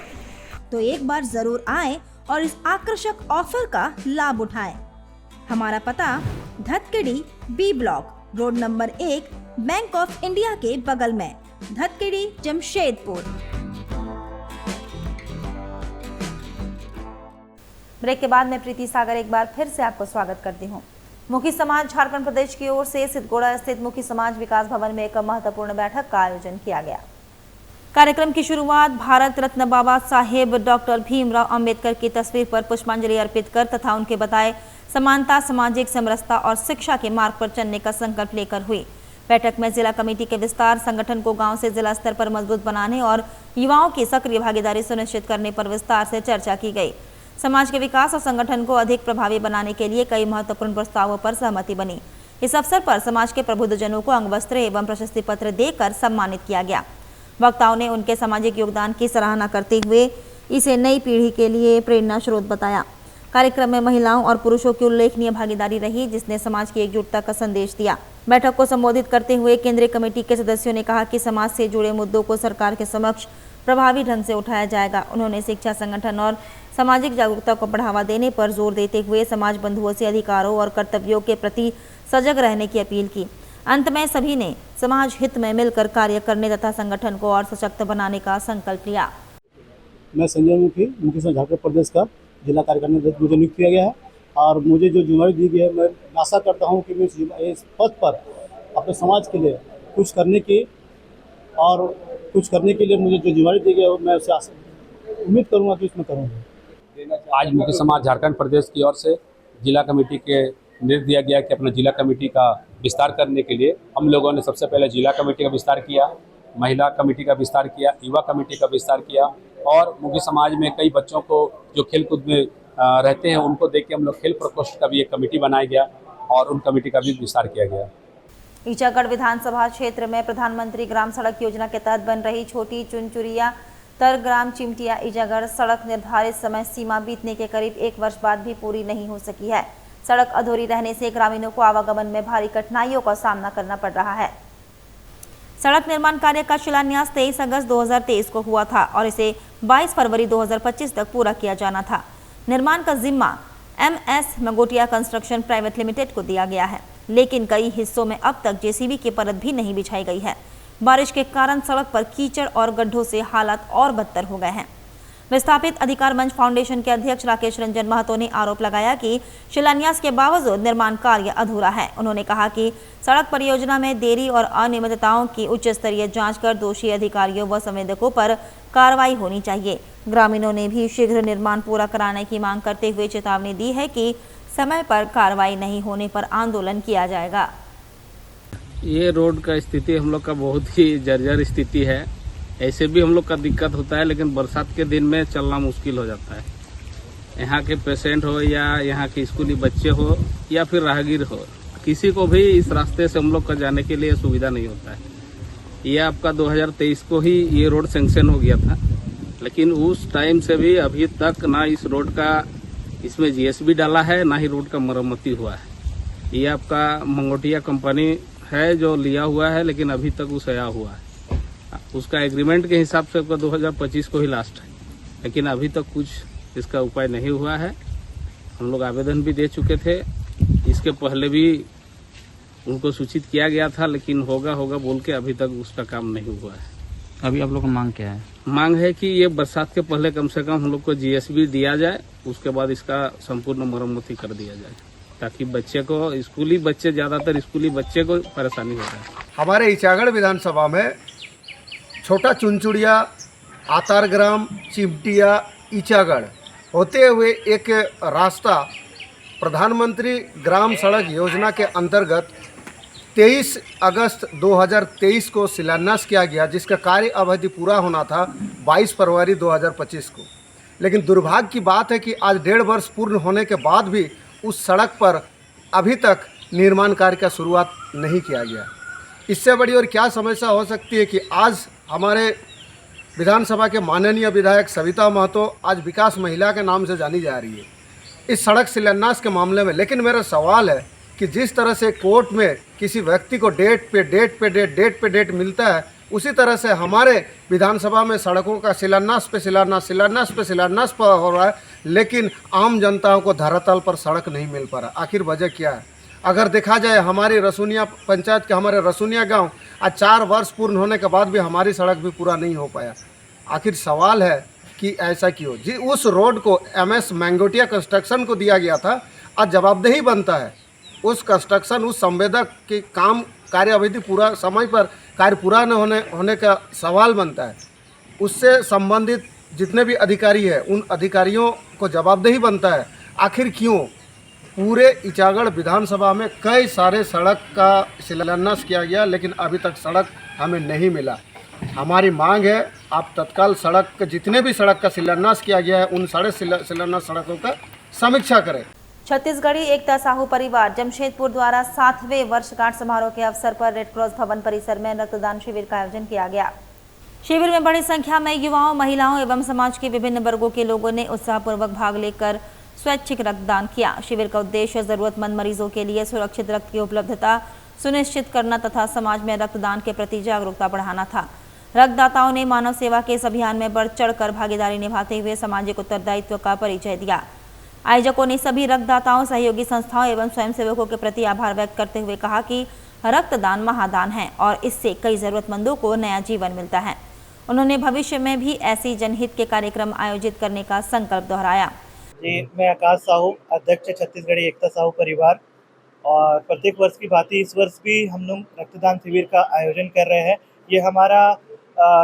S1: तो एक बार जरूर आएं और इस आकर्षक ऑफर का लाभ उठाएं। हमारा पता Dhatkedi B block, road number 1, Bank of India के बगल में, धतकेडी, जमशेदपुर। ब्रेक के बाद मैं प्रीति सागर एक बार फिर से आपको स्वागत करती हूँ। मुखी समाज झारखंड प्रदेश की ओर से सिद्धगोड़ा स्थित मुखी समाज विकास भवन में एक महत्वपूर्ण बैठक का आयोजन किया गया। कार्यक्रम की शुरुआत भारत रत्न बाबा साहेब डॉक्टर भीमराव अंबेडकर की तस्वीर पर पुष्पांजलि अर्पित कर तथा उनके बताए समानता, सामाजिक समरसता और शिक्षा के मार्ग पर चलने का संकल्प लेकर हुई। बैठक में जिला कमेटी के विस्तार, संगठन को गांव से जिला स्तर पर मजबूत बनाने और युवाओं की सक्रिय भागीदारी सुनिश्चित करने पर विस्तार से चर्चा की गई। समाज के विकास और संगठन को अधिक प्रभावी बनाने के लिए कई महत्वपूर्ण प्रस्तावों पर सहमति बनी। इस अवसर पर समाज के प्रबुद्धजनों को अंगवस्त्र एवं प्रशस्ति पत्र देकर सम्मानित किया गया। वक्ताओं ने उनके सामाजिक योगदान की सराहना करते हुए इसे नई पीढ़ी के लिए प्रेरणा स्रोत बताया। कार्यक्रम में महिलाओं और पुरुषों की उल्लेखनीय भागीदारी रही, जिसने समाज की एकजुटता का संदेश दिया। बैठक को संबोधित करते हुए केंद्रीय कमेटी के सदस्यों ने कहा कि समाज से जुड़े मुद्दों को सरकार के समक्ष प्रभावी ढंग से उठाया जाएगा। उन्होंने शिक्षा, संगठन और सामाजिक जागरूकता को बढ़ावा देने पर जोर देते हुए समाज बंधुओं से अधिकारों और कर्तव्यों के प्रति सजग रहने की अपील की। अंत में सभी ने समाज हित में मिलकर कार्य करने तथा संगठन को और सशक्त बनाने का संकल्प लिया।
S7: मैं संजय मुखी समाज झारखंड प्रदेश का जिला कार्यकारिणी अध्यक्ष मुझे नियुक्त किया गया है और मुझे जो जिम्मेदारी दी गई है, मैं आशा करता हूं कि मैं इस पद पर अपने समाज के लिए कुछ करने की और कुछ करने के लिए मुझे जो जिम्मेदारी दी गई है मैं उससे उम्मीद करूंगा कि उसमें करूँगा।
S14: आज मुखी समाज झारखंड प्रदेश की ओर से जिला कमेटी के निर्देश दिया गया कि अपना जिला कमेटी का विस्तार करने के लिए हम लोगों ने सबसे पहले जिला कमेटी का विस्तार किया, महिला कमेटी का विस्तार किया, युवा कमेटी का विस्तार किया और मुखी समाज में कई बच्चों को जो खेल कूद में रहते हैं उनको देख के हम लोग खेल प्रकोष्ठ का भी एक कमेटी बनाया गया और उन कमेटी का भी विस्तार किया गया।
S1: ईचागढ़ विधानसभा क्षेत्र में प्रधानमंत्री ग्राम सड़क योजना के तहत बन रही छोटी चुनचुरिया तरग्राम चिमटिया ईचागढ़ सड़क निर्धारित समय सीमा बीतने के करीब 1 वर्ष बाद भी पूरी नहीं हो सकी है। सड़क अधूरी रहने से ग्रामीणों को आवागमन में भारी कठिनाइयों का सामना करना पड़ रहा है। सड़क निर्माण कार्य का शिलान्यास 23 अगस्त 2023 को हुआ था और इसे 22 फरवरी 2025 तक पूरा किया जाना था। निर्माण का जिम्मा MS मंगोटिया कंस्ट्रक्शन प्राइवेट लिमिटेड को दिया गया है, लेकिन कई हिस्सों में अब तक JCB की परत भी नहीं बिछाई गई है। बारिश के कारण सड़क पर कीचड़ और गड्ढों से हालात और बदतर हो गए हैं। विस्थापित अधिकार मंच फाउंडेशन के अध्यक्ष राकेश रंजन महतो ने आरोप लगाया कि शिलान्यास के बावजूद निर्माण कार्य अधूरा है। उन्होंने कहा कि सड़क परियोजना में देरी और अनियमितताओं की उच्च स्तरीय जांच कर दोषी अधिकारियों व संवेदकों पर कार्रवाई होनी चाहिए। ग्रामीणों ने भी शीघ्र निर्माण पूरा कराने की मांग करते हुए चेतावनी दी है कि समय पर कार्रवाई नहीं होने पर आंदोलन किया जाएगा।
S15: ये रोड का स्थिति हम लोग का बहुत ही जर्जर स्थिति है। ऐसे भी हम लोग का दिक्कत होता है, लेकिन बरसात के दिन में चलना मुश्किल हो जाता है। यहाँ के पेशेंट हो या यहाँ के स्कूली बच्चे हो या फिर राहगीर हो, किसी को भी इस रास्ते से हम लोग का जाने के लिए सुविधा नहीं होता है। ये आपका 2023 को ही ये रोड सैंक्शन हो गया था, लेकिन उस टाइम से भी अभी तक ना इस रोड का इसमें GSB डाला है, ना ही रोड का मरम्मती हुआ है। ये आपका मंगोटिया कंपनी है जो लिया हुआ है, लेकिन अभी तक वो सया हुआ है। उसका एग्रीमेंट के हिसाब से 2025 को ही लास्ट है, लेकिन अभी तक कुछ इसका उपाय नहीं हुआ है। हम लोग आवेदन भी दे चुके थे, इसके पहले भी उनको सूचित किया गया था, लेकिन होगा बोल के अभी तक उसका काम नहीं हुआ है।
S16: अभी आप लोग का मांग क्या है?
S15: मांग है कि ये बरसात के पहले कम से कम हम लोग को GSB दिया जाए, उसके बाद इसका संपूर्ण मरम्मती कर दिया जाए, ताकि बच्चे को ज्यादातर स्कूली बच्चे को परेशानी हो जाए।
S9: हमारे ईचागढ़ विधानसभा में छोटा चुनचुड़िया, आतारग्राम, चिमटिया, ईचागढ़ होते हुए एक रास्ता प्रधानमंत्री ग्राम सड़क योजना के अंतर्गत 23 अगस्त 2023 को शिलान्यास किया गया, जिसका कार्य अवधि पूरा होना था 22 फरवरी 2025 को। लेकिन दुर्भाग्य की बात है कि आज 1.5 वर्ष पूर्ण होने के बाद भी उस सड़क पर अभी तक निर्माण कार्य का शुरुआत नहीं किया गया। इससे बड़ी और क्या समस्या हो सकती है कि आज हमारे विधानसभा के माननीय विधायक सविता महतो आज विकास महिला के नाम से जानी जा रही है इस सड़क शिलान्यास के मामले में। लेकिन मेरा सवाल है कि जिस तरह से कोर्ट में किसी व्यक्ति को डेट पे डेट मिलता है, उसी तरह से हमारे विधानसभा में सड़कों का शिलान्यास पे शिलान्यास पर हो रहा है, लेकिन आम जनताओं को धरातल पर सड़क नहीं मिल पा रहा। आखिर वजह क्या है? अगर देखा जाए हमारी रसूनिया पंचायत के हमारे रसूनिया गांव आज 4 वर्ष पूर्ण होने के बाद भी हमारी सड़क भी पूरा नहीं हो पाया। आखिर सवाल है कि ऐसा क्यों? जी, उस रोड को MS मैंगोटिया कंस्ट्रक्शन को दिया गया था। आज जवाबदेही बनता है उस कंस्ट्रक्शन, उस संवेदक के काम कार्य अवधि पूरा समय पर कार्य पूरा न होने का सवाल बनता है। उससे संबंधित जितने भी अधिकारी हैं उन अधिकारियों को जवाबदेही बनता है। आखिर क्यों पूरे इचागढ़ विधानसभा में कई सारे सड़क का शिलान्यास किया गया, लेकिन अभी तक सड़क हमें नहीं मिला। हमारी मांग है आप तत्काल सड़क के जितने भी सड़क का शिलान्यास किया गया है उन सारे शिलान्यास सड़कों का समीक्षा करें।
S1: छत्तीसगढ़ी एकता साहू परिवार जमशेदपुर द्वारा 7वें वर्षगांठ समारोह के अवसर पर रेड क्रॉस भवन परिसर में रक्तदान शिविर का आयोजन किया गया। शिविर में बड़ी संख्या में युवाओं, महिलाओं एवं समाज के विभिन्न वर्गों के लोगों ने उत्साहपूर्वक भाग लेकर स्वैच्छिक रक्तदान किया। शिविर का उद्देश्य जरूरतमंद मरीजों के लिए सुरक्षित रक्त की उपलब्धता सुनिश्चित करना तथा समाज में रक्तदान के प्रति जागरूकता बढ़ाना था। रक्तदाताओं ने मानव सेवा के इस अभियान में बढ़ चढ़कर भागीदारी निभाते हुए सामाजिक उत्तरदायित्व का परिचय दिया। आयोजकों ने सभी रक्तदाताओं, सहयोगी संस्थाओं एवं स्वयंसेवकों के प्रति आभार व्यक्त करते हुए कहा कि रक्तदान महादान है और इससे कई जरूरतमंदों को नया जीवन मिलता है। उन्होंने भविष्य में भी ऐसी जनहित के कार्यक्रम आयोजित करने का संकल्प दोहराया।
S17: जी, मैं आकाश साहू, अध्यक्ष छत्तीसगढ़ी एकता साहू परिवार, और प्रत्येक वर्ष की भांति इस वर्ष भी हम लोग रक्तदान शिविर का आयोजन कर रहे हैं। ये हमारा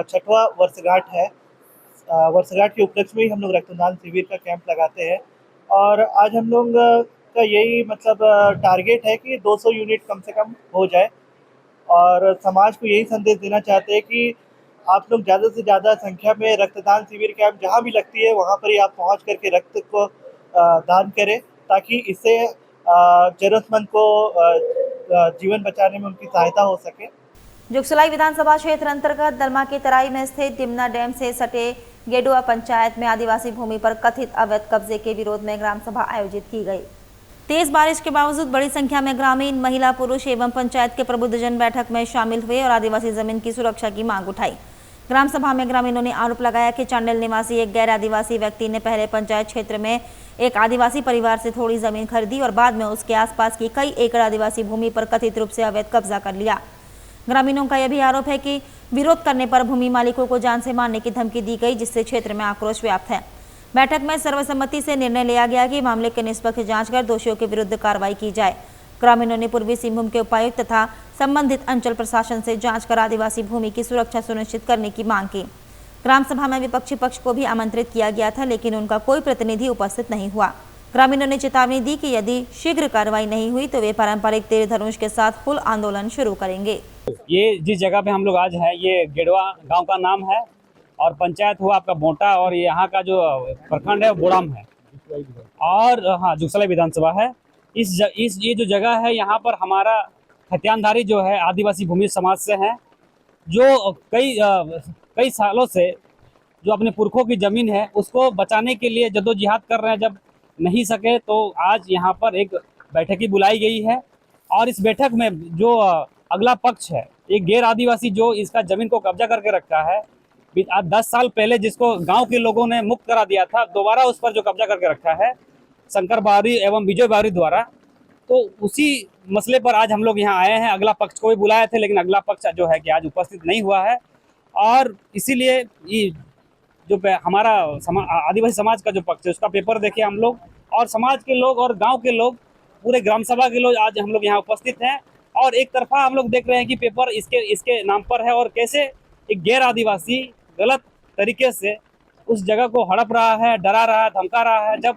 S17: 6वां वर्षगांठ है। वर्षगांठ के उपलक्ष्य में ही हम लोग रक्तदान शिविर का कैंप लगाते हैं और आज हम लोग का यही मतलब टारगेट है कि 200 यूनिट कम से कम हो जाए और समाज को यही संदेश देना चाहते हैं कि आप लोग ज़्यादा से ज़्यादा संख्या में रक्तदान शिविर कैंप जहाँ भी लगती है वहाँ पर ही आप पहुँच करके रक्त को दान करें, ताकि इससे जरूरतमंद को जीवन बचाने में उनकी सहायता हो सके।
S1: जुगसलाई विधानसभा क्षेत्र अंतर्गत दलमा के तराई में स्थित डिमना डैम से सटे गेडुआ पंचायत में आदिवासी भूमि पर कथित अवैध कब्जे के विरोध में ग्राम सभा आयोजित की गई। तेज बारिश के बावजूद बड़ी संख्या में ग्रामीण, महिला, पुरुष एवं पंचायत के प्रबुद्धजन बैठक में शामिल हुए और आदिवासी जमीन की सुरक्षा की मांग उठाई। ग्राम सभा में ग्रामीणों ने आरोप लगाया कि चांडिल निवासी एक गैर आदिवासी व्यक्ति ने पहले पंचायत क्षेत्र में एक आदिवासी परिवार से थोड़ी जमीन खरीदी और बाद में उसके आसपास की कई एकड़ आदिवासी भूमि पर कथित रूप से अवैध कब्जा कर लिया। ग्रामीणों का यह भी आरोप है कि विरोध करने पर भूमि मालिकों को जान से मारने की धमकी दी गई, जिससे क्षेत्र में आक्रोश व्याप्त है। बैठक में सर्वसम्मति से निर्णय लिया गया कि मामले की निष्पक्ष जांच कर दोषियों के विरुद्ध कार्रवाई की जाए। ग्रामीणों ने पूर्वी सिंहभूम के उपायुक्त तथा संबंधित अंचल प्रशासन से जांच कर आदिवासी भूमि की सुरक्षा सुनिश्चित करने की मांग की। ग्राम सभा में विपक्षी पक्ष को भी आमंत्रित किया गया था, लेकिन उनका कोई प्रतिनिधि उपस्थित नहीं हुआ। ग्रामीणों ने चेतावनी दी कि यदि शीघ्र कार्रवाई नहीं हुई तो वे पारंपरिक तीर धनुष के साथ फुल आंदोलन शुरू करेंगे।
S16: ये जिस जगह पे हम लोग आज हैं, ये गेडवा गांव का नाम है और पंचायत हुआ आपका बोटा और यहाँ का जो प्रखंड है बोड़ाम है और हाँ जुगसलाई विधानसभा है। ये जो जगह है यहाँ पर हमारा खतियानधारी जो है आदिवासी भूमि समाज से हैं, जो कई सालों से जो अपने पुरखों की ज़मीन है उसको बचाने के लिए जद्दोजहद कर रहे हैं। जब नहीं सके तो आज यहाँ पर एक बैठक की बुलाई गई है और इस बैठक में जो अगला पक्ष है, एक गैर आदिवासी जो इसका ज़मीन को कब्जा करके रखा है, 10 साल पहले जिसको गांव के लोगों ने मुक्त करा दिया था, दोबारा उस पर जो कब्जा करके रखा है शंकर बावरी एवं विजय बावरी द्वारा, तो उसी मसले पर आज हम लोग यहाँ आए हैं। अगला पक्ष को भी बुलाए थे, लेकिन अगला पक्ष जो है कि आज उपस्थित नहीं हुआ है और इसीलिए ये जो हमारा आदिवासी समाज का जो पक्ष है उसका पेपर देखे हम लोग और समाज के लोग और गांव के लोग, पूरे ग्राम सभा के लोग आज हम लोग यहाँ उपस्थित हैं और एक तरफा हम लोग देख रहे हैं कि पेपर इसके नाम पर है और कैसे एक गैर आदिवासी गलत तरीके से उस जगह को हड़प रहा है, डरा रहा है, धमका रहा है। जब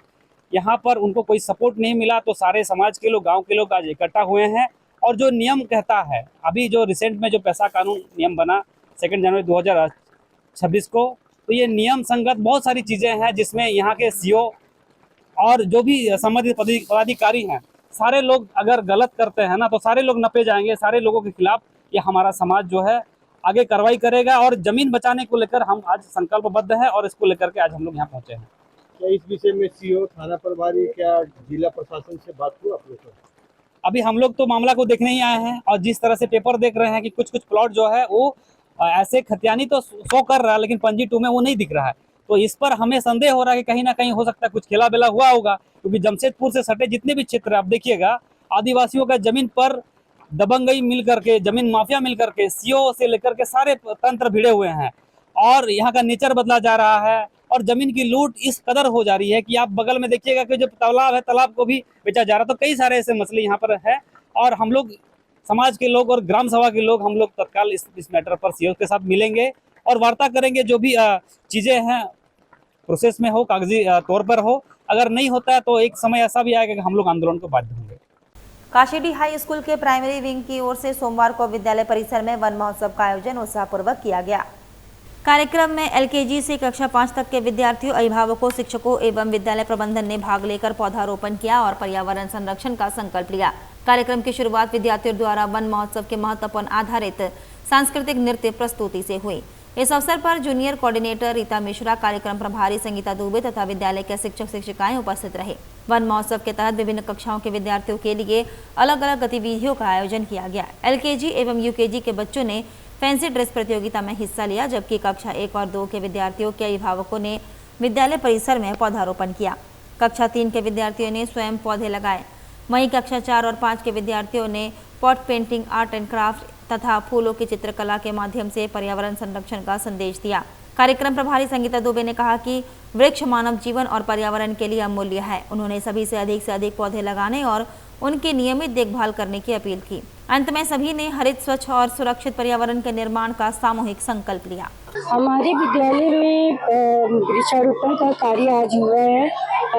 S16: यहाँ पर उनको कोई सपोर्ट नहीं मिला तो सारे समाज के लोग, गांव के लोग आज इकट्ठा हुए हैं और जो नियम कहता है, अभी जो रिसेंट में जो पैसा कानून नियम बना 2 जनवरी 2026 को, तो ये नियम संगत बहुत सारी चीज़ें हैं जिसमें यहाँ के सीओ और जो भी संबंधित पदाधिकारी हैं, सारे लोग अगर गलत करते हैं ना तो सारे लोग नपे जाएंगे। सारे लोगों के खिलाफ ये हमारा समाज जो है आगे कार्रवाई करेगा और ज़मीन बचाने को लेकर हम आज संकल्पबद्ध हैं और इसको लेकर के आज हम लोग यहाँ पहुँचे हैं।
S7: क्या इस विषय में सीओ, थाना प्रभारी, क्या जिला प्रशासन से बात हुआ आप लोग को?
S16: अभी हम लोग तो मामला को देखने ही आए हैं और जिस तरह से पेपर देख रहे हैं कि कुछ प्लॉट जो है वो ऐसे खतियानी तो शो कर रहा है लेकिन पंजी 2 में वो नहीं दिख रहा है, तो इस पर हमें संदेह हो रहा है कि कहीं ना कहीं हो सकता है कुछ खेला बेला हुआ होगा, क्योंकि जमशेदपुर से सटे जितने भी क्षेत्र आप देखिएगा आदिवासियों का जमीन पर दबंगई मिल करके, जमीन माफिया मिल करके, सीओ से लेकर के सारे तंत्र भिड़े हुए हैं और यहाँ का नेचर बदला जा रहा है और जमीन की लूट इस कदर हो जा रही है कि आप बगल में देखिएगा कि जो तालाब है, तालाब को भी बेचा जा रहा है। तो कई सारे ऐसे मसले यहाँ पर है और हम लोग समाज के लोग और ग्राम सभा के लोग हम लोग तत्काल इस मैटर पर सीओ के साथ मिलेंगे और वार्ता करेंगे। जो भी चीज़ें हैं प्रोसेस में हो, कागजी तौर पर हो, अगर नहीं होता है तो एक समय ऐसा भी आएगा कि हम लोग आंदोलन को बाध्य होंगे।
S1: काशीडीह हाई स्कूल के प्राइमरी विंग की ओर से सोमवार को विद्यालय परिसर में वन महोत्सव का आयोजन उत्साहपूर्वक किया गया। कार्यक्रम में एलकेजी से कक्षा 5 तक के विद्यार्थियों, अभिभावकों, शिक्षकों एवं विद्यालय प्रबंधन ने भाग लेकर पौधारोपण किया और पर्यावरण संरक्षण का संकल्प लिया। कार्यक्रम की शुरुआत विद्यार्थियों द्वारा वन महोत्सव के महत्व पर आधारित सांस्कृतिक नृत्य प्रस्तुति से हुई। इस अवसर पर जूनियर कोऑर्डिनेटर रीता मिश्रा, कार्यक्रम प्रभारी संगीता दुबे तथा विद्यालय के शिक्षक शिक्षिकाएं उपस्थित रहे। वन महोत्सव के तहत विभिन्न कक्षाओं के विद्यार्थियों के लिए अलग अलग गतिविधियों का आयोजन किया गया। एलकेजी एवं यूकेजी के बच्चों ने फैंसी ड्रेस प्रतियोगिता में हिस्सा लिया, जबकि कक्षा 1 और 2 के विद्यार्थियों के अभिभावकों ने विद्यालय परिसर में पौधारोपण किया। कक्षा 3 के विद्यार्थियों ने स्वयं पौधे लगाए, वहीं कक्षा 4 और 5 के विद्यार्थियों ने pot painting, art and craft तथा फूलों की चित्रकला के माध्यम से पर्यावरण संरक्षण का संदेश दिया। कार्यक्रम प्रभारी संगीता दुबे ने कहा कि वृक्ष मानव जीवन और पर्यावरण के लिए अमूल्य है। उन्होंने सभी से अधिक पौधे लगाने और उनकी नियमित देखभाल करने की अपील की। अंत में सभी ने हरित, स्वच्छ और सुरक्षित पर्यावरण के निर्माण का सामूहिक संकल्प लिया।
S18: हमारे विद्यालय में वृक्षारोपण का कार्य आज हुआ है।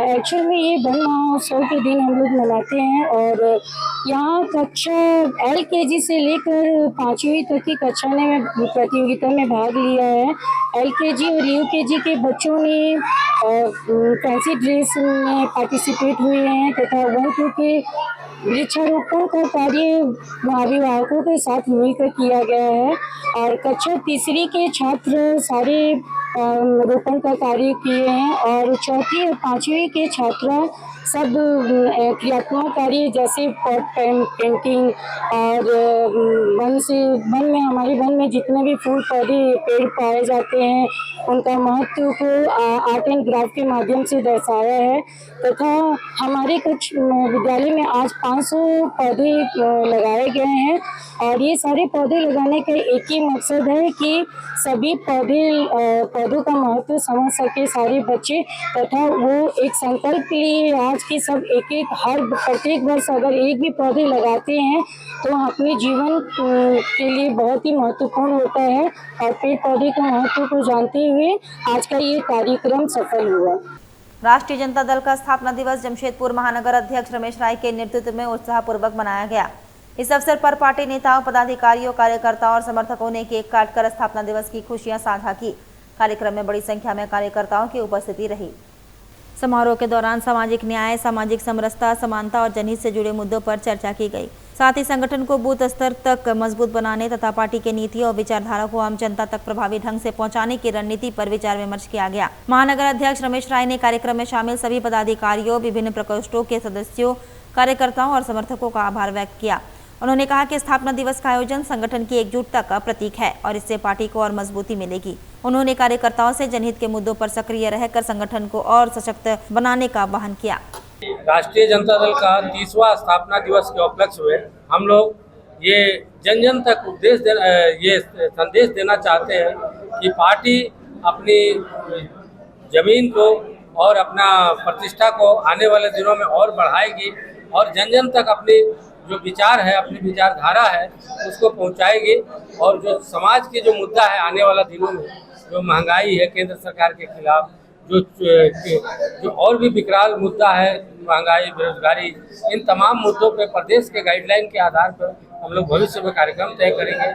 S18: एक्चुअल में ये वन महोत्सव के दिन हम लोग मनाते हैं और यहाँ कक्षा एलकेजी से लेकर 5वीं तक की कक्षा ने प्रतियोगिता में भाग लिया है। एलकेजी और यूकेजी के बच्चों ने फैंसी ड्रेस में पार्टिसिपेट हुए हैं तथा 1-2 के वृक्षारोपण का कार्य अभिभावकों के साथ मिलकर किया गया है और कक्षा 3री के छात्र सारे रोपण का कार्य किए हैं और 4ठी और 5वीं के छात्र सब क्रियात्मक कार्य जैसे पॉट पेंटिंग और वन में हमारे वन में जितने भी फूल पौधे पेड़ पाए जाते हैं उनका महत्व को आर्ट एंड क्राफ्ट के माध्यम से दर्शाया है तथा हमारे कुछ विद्यालय में आज 500 पौधे लगाए गए हैं और ये सारे पौधे लगाने का एक ही मकसद है कि सभी पौधों का महत्व समझ सके सारे बच्चे तथा वो एक संकल्प लिए आज के सब प्रत्येक वर्ष अगर एक भी पौधे लगाते हैं तो अपने जीवन के लिए बहुत ही महत्वपूर्ण होता है और पेड़ पौधे के महत्व को जानते हुए आज का ये कार्यक्रम सफल हुआ।
S1: राष्ट्रीय जनता दल का स्थापना दिवस जमशेदपुर महानगर अध्यक्ष रमेश राय के नेतृत्व में उत्साहपूर्वक मनाया गया। इस अवसर पर पार्टी नेताओं, पदाधिकारियों, कार्यकर्ताओं और समर्थकों ने केक काटकर स्थापना दिवस की खुशियां साझा की। कार्यक्रम में बड़ी संख्या में कार्यकर्ताओं की उपस्थिति रही। समारोह के दौरान सामाजिक न्याय, सामाजिक समरसता, समानता और जनहित से जुड़े मुद्दों पर चर्चा की गई। साथ ही संगठन को बूथ स्तर तक मजबूत बनाने तथा पार्टी के नीतियों और विचारधारा को आम जनता तक प्रभावी ढंग से पहुंचाने की रणनीति पर विचार विमर्श किया गया। महानगर अध्यक्ष रमेश राय ने कार्यक्रम में शामिल सभी पदाधिकारियों, विभिन्न प्रकोष्ठों के सदस्यों, कार्यकर्ताओं और समर्थकों का आभार व्यक्त किया। उन्होंने कहा कि स्थापना दिवस का आयोजन संगठन की एकजुटता का प्रतीक है और इससे पार्टी को और मजबूती मिलेगी। उन्होंने कार्यकर्ताओं से जनहित के मुद्दों पर सक्रिय रहकर संगठन को और सशक्त बनाने का आह्वान किया।
S15: राष्ट्रीय जनता दल का 30वां स्थापना दिवस के उपलक्ष्य में हम लोग ये जन जन तक ये संदेश देना चाहते हैं कि पार्टी अपनी जमीन को और अपना प्रतिष्ठा को आने वाले दिनों में और बढ़ाएगी और जन जन तक अपनी जो विचार है, अपनी विचारधारा है उसको पहुंचाएगी और जो समाज के जो मुद्दा है आने वाला दिनों में, जो महंगाई है केंद्र सरकार के खिलाफ,
S19: जो और भी विकराल मुद्दा है, महंगाई, बेरोजगारी, इन तमाम मुद्दों पे प्रदेश के गाइडलाइन के आधार पर हम लोग भविष्य में कार्यक्रम तय करेंगे।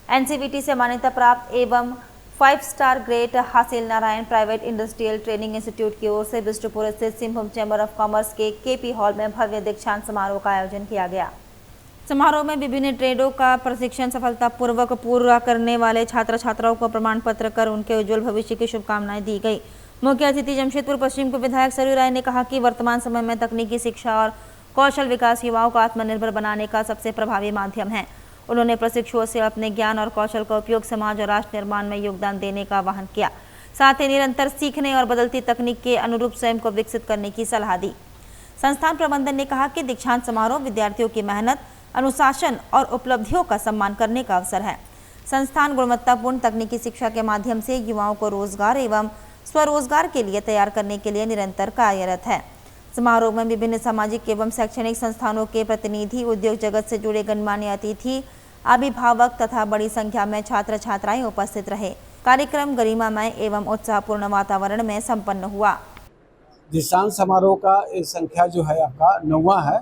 S1: एनसीवीटी से मान्यता प्राप्त एवं 5 स्टार ग्रेड हासिल Narayan private industrial training institute की ओर से बिष्टुपुर स्थित सिंहभूम चैम्बर ऑफ कॉमर्स के केपी हॉल में भव्य दीक्षांत समारोह का आयोजन किया गया। समारोह में विभिन्न ट्रेडों का प्रशिक्षण सफलतापूर्वक पूरा करने वाले छात्र छात्राओं को प्रमाण पत्र कर उनके उज्जवल भविष्य की शुभकामनाएं दी गई। मुख्य अतिथि जमशेदपुर पश्चिम के विधायक सरयू राय ने कहा कि वर्तमान समय में तकनीकी शिक्षा और कौशल विकास युवाओं को आत्मनिर्भर बनाने का सबसे प्रभावी माध्यम है। उन्होंने प्रशिक्षुओं से अपने ज्ञान और कौशल का उपयोग समाज और राष्ट्र निर्माण में योगदान देने का आह्वान किया। साथ ही निरंतर सीखने और बदलती तकनीक के अनुरूप स्वयं को विकसित करने की सलाह दी। संस्थान प्रबंधन ने कहा कि दीक्षांत समारोह विद्यार्थियों की मेहनत, अनुशासन और उपलब्धियों का सम्मान करने का अवसर है। संस्थान गुणवत्तापूर्ण तकनीकी शिक्षा के माध्यम से युवाओं को रोजगार एवं स्वरोजगार के लिए तैयार करने के लिए निरंतर कार्यरत है। समारोह में विभिन्न सामाजिक एवं शैक्षणिक संस्थानों के प्रतिनिधि, उद्योग जगत से जुड़े गणमान्य अतिथि, अभिभावक तथा बड़ी संख्या में छात्र छात्राएं उपस्थित रहे। कार्यक्रम गरिमामय एवं उत्साहपूर्ण वातावरण में संपन्न हुआ।
S20: दीक्षांत समारोह का ये संख्या जो है आपका 9वां है,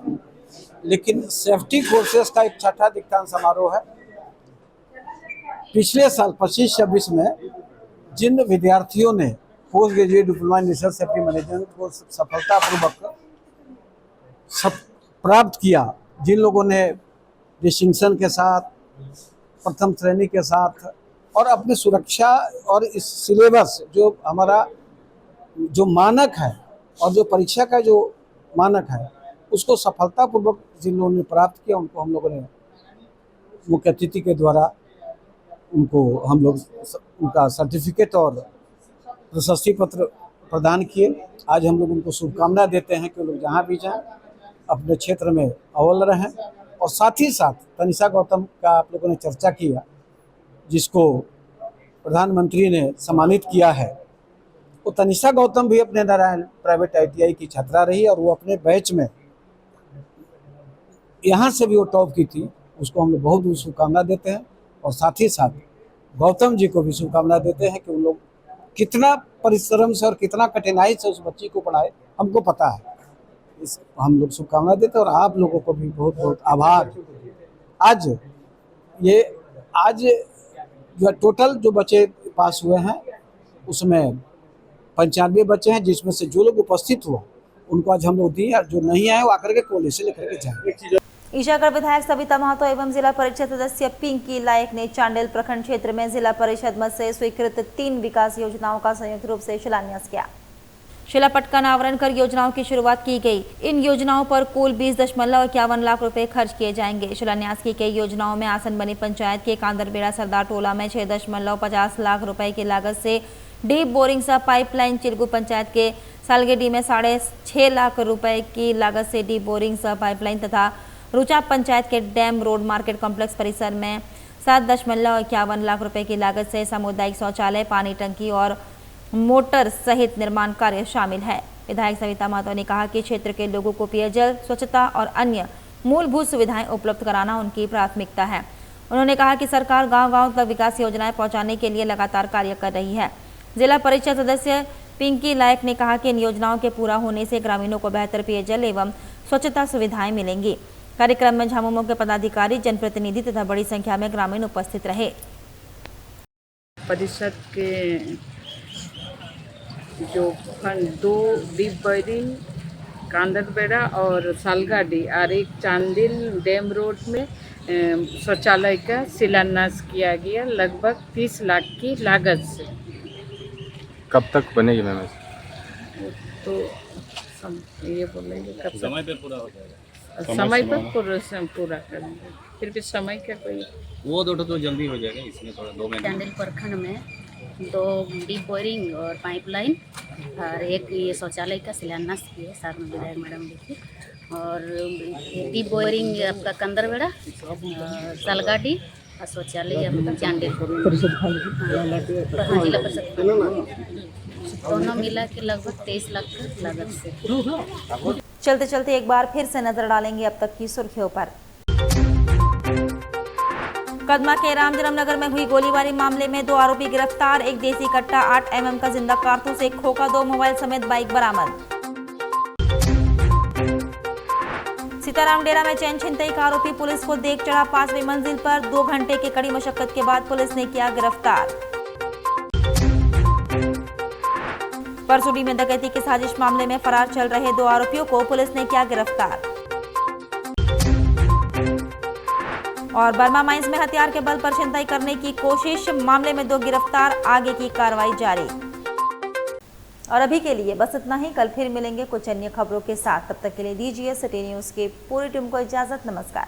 S20: लेकिन सेफ्टी फोर्सेस का एक छठा दीक्षांत समारोह है। पिछले साल 25-26 में जिन विद्यार्थियों ने post graduate diploma in research safety management को सफलतापूर्वक प्राप्त किया, जिन लोगों ने डिस्टिंक्शन के साथ, प्रथम श्रेणी के साथ और अपनी सुरक्षा और इस सिलेबस जो हमारा जो मानक है और जो परीक्षा का जो मानक है उसको सफलतापूर्वक जिन लोगों ने प्राप्त किया, उनको हम लोगों ने मुख्य अतिथि के द्वारा उनको हम लोग उनका सर्टिफिकेट और प्रशस्ति पत्र प्रदान किए। आज हम लोग उनको शुभकामना देते हैं कि वो लोग जहाँ भी जाएं अपने क्षेत्र में अव्वल रहें। और साथ ही साथ तनिषा गौतम का आप लोगों ने चर्चा किया, जिसको प्रधानमंत्री ने सम्मानित किया है। वो तनिषा गौतम भी अपने नारायण प्राइवेट ITI की छात्रा रही और वो अपने बैच में यहाँ से भी वो टॉप की थी। उसको हम लोग बहुत बहुत शुभकामना देते हैं और साथ ही साथ गौतम जी को भी शुभकामना देते हैं कि उन लोग कितना परिश्रम से और कितना कठिनाई से उस बच्ची को पढ़ाए, हमको पता है। इस हम लोग शुभकामना देते हैं और आप लोगों को भी बहुत बहुत आभार। आज जो टोटल जो बच्चे पास हुए हैं उसमें 95 बच्चे हैं, जिसमें से जो लोग उपस्थित हुआ उनको आज हम लोग दिए, और जो नहीं आए वो आकर के कॉलेज से लेकर के जाएंगे।
S1: ईशागढ़ विधायक सविता महतो एवं जिला परिषद सदस्य पिंकी लायक ने चांडिल प्रखंड क्षेत्र में जिला परिषद मद से स्वीकृत 3 विकास योजनाओं का संयुक्त रूप से शिलान्यास किया। शिलापट का अनावरण कर योजनाओं की शुरुआत की गई। इन योजनाओं पर कुल 20.51 लाख रुपए खर्च किए जाएंगे। शिलान्यास की गई योजनाओं में आसन बनी पंचायत के कांदरबेड़ा सरदार टोला में 6.50 लाख रुपए की लागत से डीप बोरिंग सह पाइपलाइन, चिरगू पंचायत के सालगेडी में 6.5 लाख रुपए की लागत से डीप बोरिंग सह पाइपलाइन तथा रुचा पंचायत के डैम रोड मार्केट कॉम्प्लेक्स परिसर में 7.51 लाख रुपए की लागत से सामुदायिक शौचालय, पानी टंकी और मोटर सहित निर्माण कार्य शामिल है। विधायक सविता महतो ने कहा कि क्षेत्र के लोगों को पेयजल, स्वच्छता और अन्य मूलभूत सुविधाएं उपलब्ध कराना उनकी प्राथमिकता है। उन्होंने कहा कि सरकार गांव-गांव तक विकास योजनाएं पहुंचाने के लिए लगातार कार्य कर रही है। जिला परिषद सदस्य पिंकी लायक ने कहा कि इन योजनाओं के पूरा होने से ग्रामीणों को बेहतर पेयजल एवं स्वच्छता सुविधाएं मिलेंगी। कार्यक्रम में झामुमो के पदाधिकारी, जनप्रतिनिधि तथा बड़ी संख्या में ग्रामीण उपस्थित रहे।
S21: परिषद के जो फंड 2 डीप बोरिंग कांदरबेड़ा और सालगाड़ी और एक चांदिल डैम रोड में शौचालय का शिलान्यास किया गया लगभग 30 लाख की लागत से।
S22: कब तक बनेगी मैम?
S21: तो ये बोलेंगे कब
S6: समय पे पूरा हो जाएगा।
S21: समय पर पूरा करेंगे, फिर भी समय का कोई
S6: वो 2 तो जल्दी हो जाएगा, इसमें थोड़ा 2 महीने।
S23: चांडिल प्रखंड में 2 डीप बोरिंग और पाइपलाइन और एक ये शौचालय का शिलान्यास किए साथ में विधायक मैडम भी। और डीप बोरिंग आपका कंदरबेड़ा, सालगाड़ी और शौचालय आपका चांडिल जिला परिषद दोनों मिला के लगभग 23 लाख की लागत से।
S1: चलते चलते एक बार फिर से नजर डालेंगे अब तक की सुर्खियों पर। कदमा के रामजन्म नगर में हुई गोलीबारी मामले में 2 आरोपी गिरफ्तार। एक देसी कट्टा 8 mm का जिंदा कारतूस, एक खोखा, 2 मोबाइल समेत बाइक बरामद। सीताराम डेरा में चैन छिनतई का आरोपी पुलिस को देख चढ़ा 5वीं मंजिल पर। 2 घंटे की कड़ी मशक्कत के बाद पुलिस ने किया गिरफ्तार। परसुडी में डकैती की साजिश मामले में फरार चल रहे 2 आरोपियों को पुलिस ने किया गिरफ्तार। और बर्मा माइंस में हथियार के बल पर छिनतई करने की कोशिश मामले में 2 गिरफ्तार, आगे की कार्रवाई जारी। और अभी के लिए बस इतना ही। कल फिर मिलेंगे कुछ अन्य खबरों के साथ। तब तक के लिए दीजिए सिटी न्यूज की पूरी टीम को इजाजत। नमस्कार।